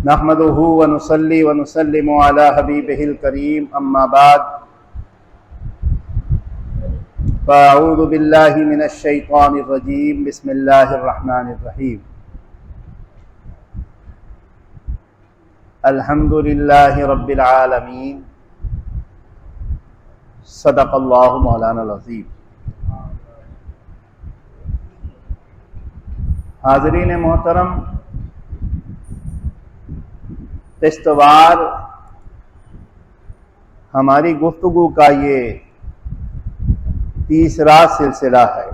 नहमदुहु व नुसल्ली व नुसल्लिमु अला हबीबिहिल करीम अम्मा बाद फ़अऊज़ु बिल्लाहि मिनश शैतानिर रजीम बिस्मिल्लाहिर रहमानिर रहीम अल्हम्दुलिल्लाहि रब्बिल आलमीन सदक़ल्लाहु मौलाना अज़ीम। हाज़रीन मोहतरम, किश्तवार हमारी गुफ्तगू का ये तीसरा सिलसिला है।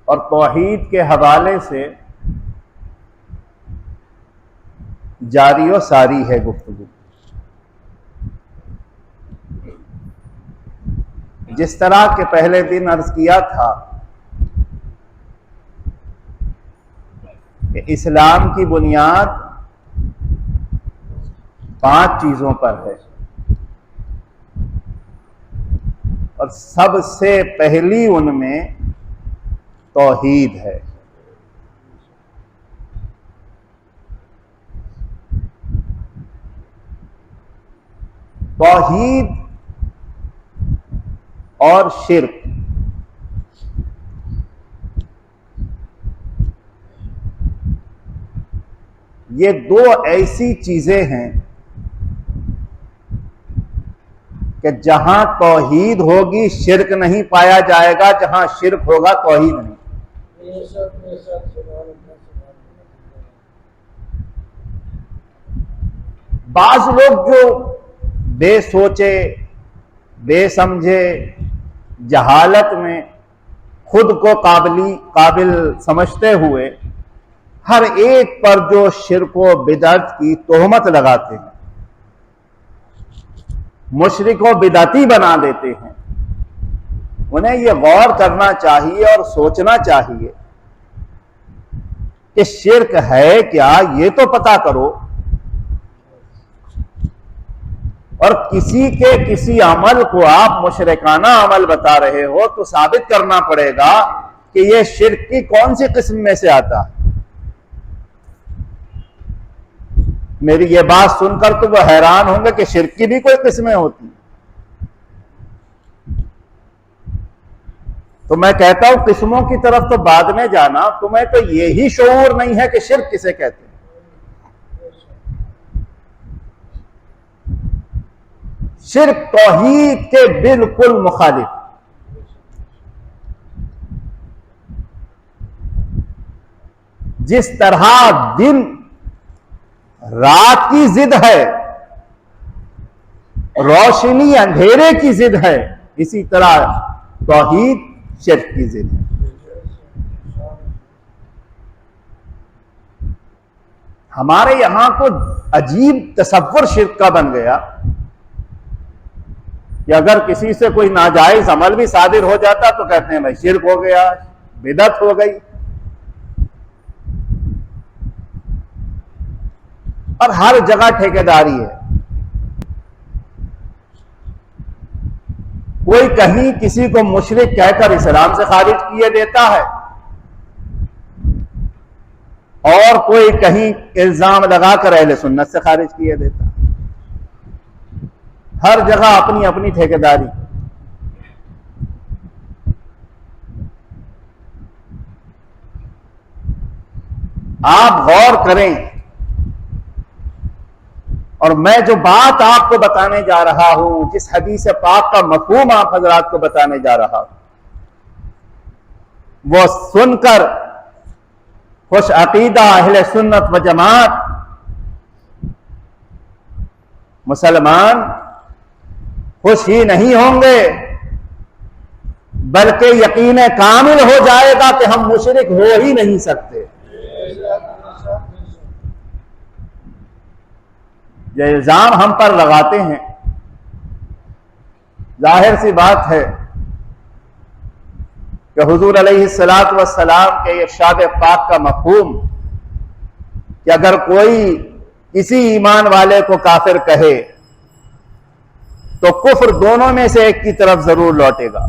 और तौहीद के हवाले से जारी व सारी है गुफ्तगू। जिस तरह के पहले दिन अर्ज किया था कि इस्लाम की बुनियाद 5 चीजों पर है और सबसे पहली उनमें तौहीद है। तौहीद और शिर्क ये दो ऐसी चीजें हैं कि जहां तौहीद होगी शिर्क नहीं पाया जाएगा, जहां शिर्क होगा तौहीद नहीं। बाज लोग जो बेसोचे बेसमझे जहालत में खुद को काबिल समझते हुए हर एक पर जो शिर्क व बिदअत की तोहमत लगाते हैं, मुशरिक व बिदअती बना देते हैं, उन्हें यह गौर करना चाहिए और सोचना चाहिए कि शिर्क है क्या, ये तो पता करो। और किसी के किसी अमल को आप मुशरिकाना अमल बता रहे हो तो साबित करना पड़ेगा कि यह शिर्क की कौन सी किस्म में से आता है। मेरी यह बात सुनकर तो वह हैरान होंगे कि शिर्क की भी कोई किस्में होती। तो मैं कहता हूं किस्मों की तरफ तो बाद में जाना, तुम्हें तो यही शऊर नहीं है कि शिर्क किसे कहते हैं। शिर्क तौहीद के बिल्कुल मुखालिफ। जिस तरह दिन रात की जिद है, रोशनी अंधेरे की जिद है, इसी तरह तौहीद शिर्क की जिद है। हमारे यहां को अजीब तसव्वुर शिर्क का बन गया कि अगर किसी से कोई नाजायज अमल भी सादिर हो जाता तो कहते हैं भाई शिर्क हो गया, बिदअत हो गई। और हर जगह ठेकेदारी है। कोई कहीं किसी को मुशरिक कहकर इस्लाम से खारिज किए देता है और कोई कहीं इल्जाम लगाकर अहले सुन्नत से खारिज किए देता है। हर जगह अपनी अपनी ठेकेदारी। आप गौर करें, और मैं जो बात आपको बताने जा रहा हूं, जिस हदीस पाक का मफहूम आप हजरात को बताने जा रहा हूं, वो सुनकर खुश अकीदा अहले सुन्नत व जमात मुसलमान खुश ही नहीं होंगे, बल्कि यकीन कामिल हो जाएगा कि हम मुशरिक हो ही नहीं सकते। ये इल्जाम हम पर लगाते हैं, जाहिर सी बात है कि हुजूर अलैहिस्सलातु वस्सलाम के इरशाद पाक का मफहूम कि अगर कोई किसी ईमान वाले को काफिर कहे तो कुफ्र दोनों में से एक की तरफ जरूर लौटेगा।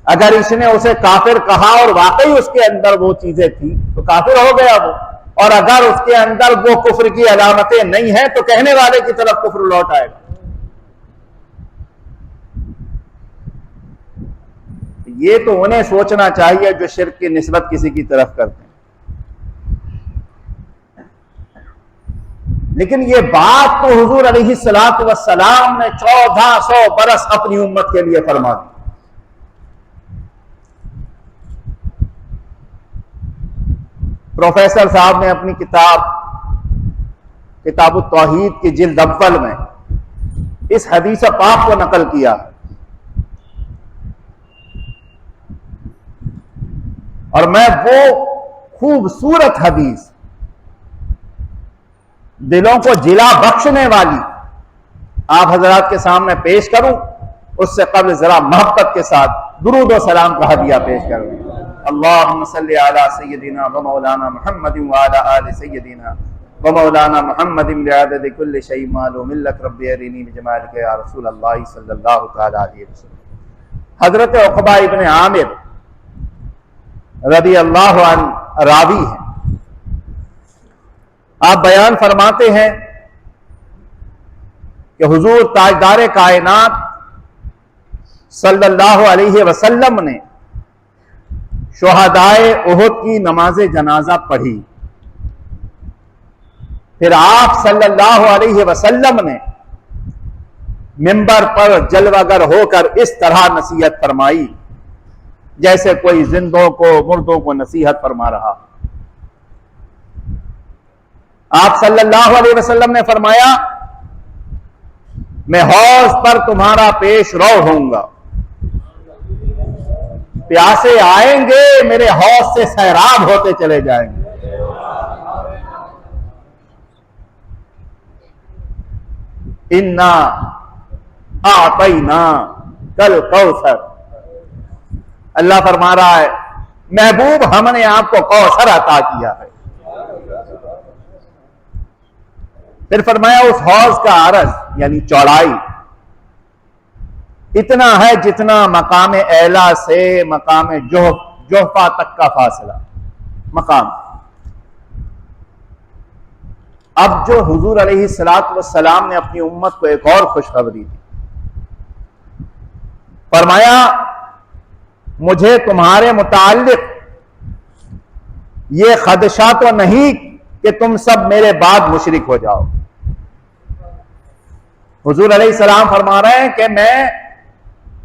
अगर इसने उसे काफिर कहा और वाकई उसके अंदर वो चीजें थी तो काफिर हो गया वो, और अगर उसके अंदर वो कुफ्र की अलामतें नहीं है तो कहने वाले की तरफ कुफ्र लौट आएगा। ये तो उन्हें सोचना चाहिए जो शिर्क की निस्बत किसी की तरफ करते हैं। लेकिन ये बात तो हुजूर अलैहिस्सलातु वस्सलाम ने 1400 बरस अपनी उम्मत के लिए फरमा दी। प्रोफेसर साहब ने अपनी किताब तौहीद की जिल्द अव्वल में इस हदीस पाक को नकल किया, और मैं वो खूबसूरत हदीस, दिलों को जिला बख्शने वाली आप हजरात के सामने पेश करूं, उससे कबल जरा मोहब्बत के साथ दुरूद और सलाम का हदिया पेश करूं। अल्लाहुम्मा सल्ली अला सय्यदिना व मौलाना मुहम्मदिन व अला आलि सय्यदिना व मौलाना मुहम्मदिन बिअददि कुल्लि शैइन मालूम लक रब्बी अरिनी बिजमालिका या रसूल अल्लाह सल्लल्लाहु तआला अलैहि वसल्लम। हजरत उक़बा इब्न आमिर रज़ी अल्लाहु अन्हु रावी हैं। आप बयान फरमाते हैं कि हुजूर ताजदार कायनात सल्लल्लाहु अलैहि वसल्लम ने शुहदाए उहुद की नमाज जनाजा पढ़ी। फिर आप सल्लल्लाहु अलैहि वसल्लम ने मिंबर पर जलवागर होकर इस तरह नसीहत फरमाई जैसे कोई जिंदों को मुर्दों को नसीहत फरमा रहा। आप सल्लल्लाहु अलैहि वसल्लम ने फरमाया, मैं हौज पर तुम्हारा पेश रो होऊंगा, प्यासे आएंगे मेरे हौज से सैराब होते चले जाएंगे। इन्ना आतैना कल कौसर, अल्लाह फरमा रहा है महबूब हमने आपको कौसर अता किया है। फिर फरमाया उस हौज का अरज यानी चौड़ाई इतना है जितना मकाम एला से मकाम जोहफा तक का फासला मकाम। अब जो हुजूर अलैहिस्सलातु वस्सलाम ने अपनी उम्मत को एक और खुशखबरी दी, फरमाया मुझे तुम्हारे मुताल्लिक ये खदशा तो नहीं कि तुम सब मेरे बाद मुशरिक हो जाओ। हुजूर अलैहिस्सलाम फरमा रहे हैं कि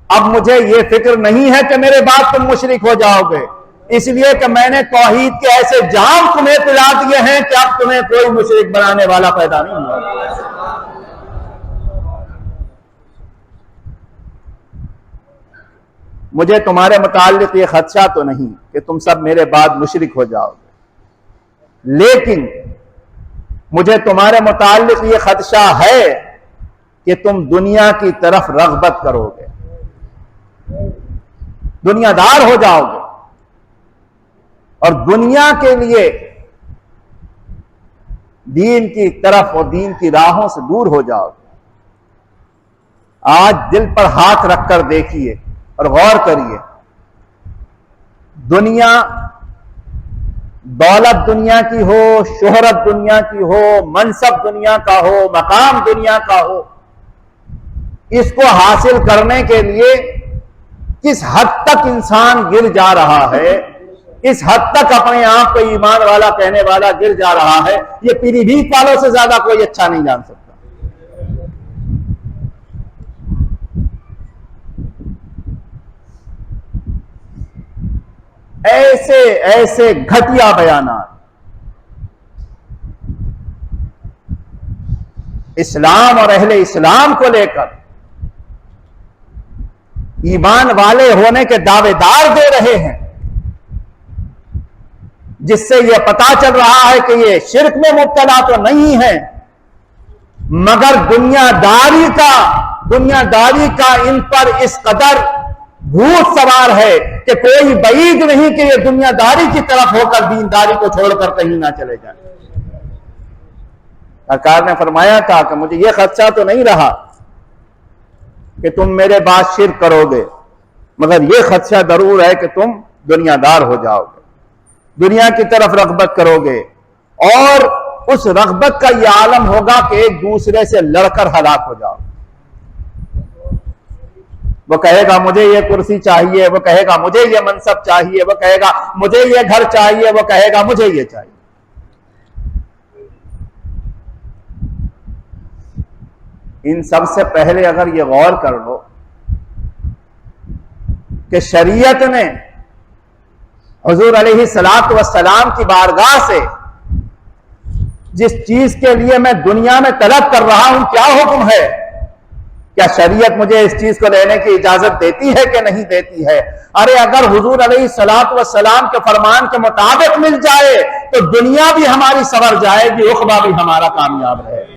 अब मुझे ये फिक्र नहीं है कि मेरे बाद तुम मुशरिक हो जाओगे, इसलिए कि मैंने तौहीद के ऐसे जाम तुम्हें पिला दिए हैं कि अब तुम्हें कोई मुशरिक बनाने वाला पैदा नहीं हुआ। मुझे तुम्हारे मुताल्लिक ये खदशा तो नहीं कि तुम सब मेरे बाद मुशरिक हो जाओगे, लेकिन मुझे तुम्हारे मुताल्लिक ये खदशा है कि तुम दुनिया की तरफ रग़बत करोगे, दुनियादार हो जाओगे और दुनिया के लिए दीन की तरफ और दीन की राहों से दूर हो जाओगे। आज दिल पर हाथ रखकर देखिए और गौर करिए, दुनिया दौलत दुनिया की हो, शोहरत दुनिया की हो, मनसब दुनिया का हो, मकाम दुनिया का हो, इसको हासिल करने के लिए किस हद तक इंसान गिर जा रहा है, इस हद तक अपने आप को ईमान वाला कहने वाला गिर जा रहा है, ये पीलीभीत वालों से ज्यादा कोई अच्छा नहीं जान सकता। ऐसे ऐसे घटिया बयानात इस्लाम और अहले इस्लाम को लेकर ईमान वाले होने के दावेदार दे रहे हैं, जिससे यह पता चल रहा है कि ये शिर्क में मुब्तला तो नहीं है, मगर दुनियादारी का इन पर इस कदर भूत सवार है कि कोई बईद नहीं कि ये दुनियादारी की तरफ होकर दीनदारी को छोड़कर कहीं ना चले जाए। सरकार ने फरमाया था कि मुझे ये खदशा तो नहीं रहा कि तुम मेरे बाद शिर्क करोगे, मगर यह खदशा जरूर है कि तुम दुनियादार हो जाओगे, दुनिया की तरफ रग़बत करोगे और उस रग़बत का यह आलम होगा कि एक दूसरे से लड़कर हलाक हो जाओ। वो कहेगा मुझे ये कुर्सी चाहिए, वो कहेगा मुझे ये मनसब चाहिए, वो कहेगा मुझे ये घर चाहिए, वो कहेगा मुझे ये चाहिए। इन सब से पहले अगर ये गौर कर लो कि शरीयत ने हुजूर अलैहिस्सलातु वस्सलाम की बारगाह से जिस चीज के लिए मैं दुनिया में तलब कर रहा हूं क्या हुक्म है, क्या शरीयत मुझे इस चीज को लेने की इजाजत देती है कि नहीं देती है? अरे अगर हुजूर अलैहिस्सलातु वस्सलाम के फरमान के मुताबिक मिल जाए तो दुनिया भी हमारी संवर जाएगी, उखबा भी हमारा कामयाब है।